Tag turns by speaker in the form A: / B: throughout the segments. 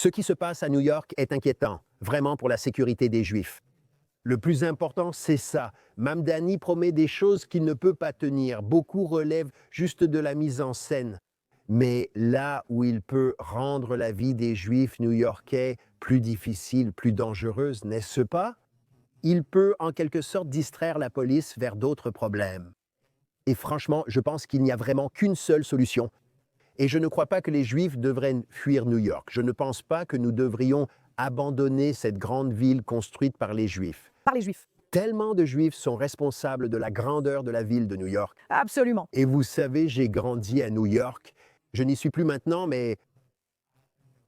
A: Ce qui se passe à New York est inquiétant, vraiment pour la sécurité des Juifs. Le plus important, c'est ça. Mamdani promet des choses qu'il ne peut pas tenir. Beaucoup relèvent juste de la mise en scène. Mais là où il peut rendre la vie des Juifs new-yorkais plus difficile, plus dangereuse, n'est-ce pas? Il peut en quelque sorte distraire la police vers d'autres problèmes. Et franchement, je pense qu'il n'y a vraiment qu'une seule solution. Et je ne crois pas que les Juifs devraient fuir New York. Je ne pense pas que nous devrions abandonner cette grande ville construite par les Juifs.
B: Par les Juifs.
A: Tellement de Juifs sont responsables de la grandeur de la ville de New York.
B: Absolument.
A: Et vous savez, j'ai grandi à New York. Je n'y suis plus maintenant, mais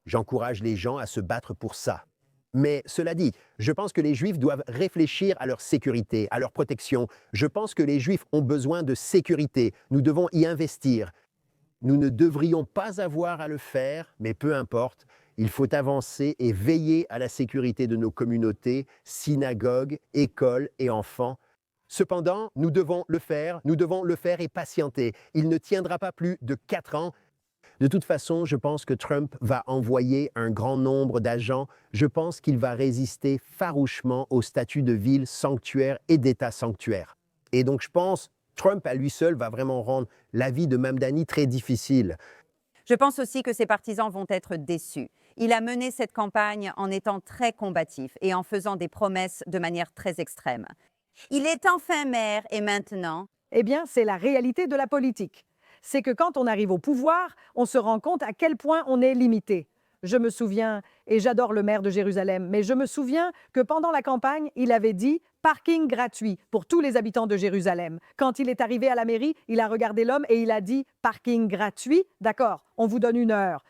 A: j'encourage les gens à se battre pour ça. Mais cela dit, je pense que les Juifs doivent réfléchir à leur sécurité, à leur protection. Je pense que les Juifs ont besoin de sécurité. Nous devons y investir. Nous ne devrions pas avoir à le faire, mais peu importe, il faut avancer et veiller à la sécurité de nos communautés, synagogues, écoles et enfants. Cependant, nous devons le faire et patienter. Il ne tiendra pas plus de 4 ans. De toute façon, je pense que Trump va envoyer un grand nombre d'agents. Je pense qu'il va résister farouchement au statut de ville sanctuaire et d'État sanctuaire. Et donc, je pense Trump à lui seul va vraiment rendre la vie de Mamdani très difficile.
C: Je pense aussi que ses partisans vont être déçus. Il a mené cette campagne en étant très combatif et en faisant des promesses de manière très extrême. Il est enfin maire et maintenant...
B: Eh bien, c'est la réalité de la politique. C'est que quand on arrive au pouvoir, on se rend compte à quel point on est limité. Je me souviens, et j'adore le maire de Jérusalem, mais je me souviens que pendant la campagne, il avait dit « parking gratuit pour tous les habitants de Jérusalem ». Quand il est arrivé à la mairie, il a regardé l'homme et il a dit « parking gratuit, d'accord, on vous donne 1 heure ».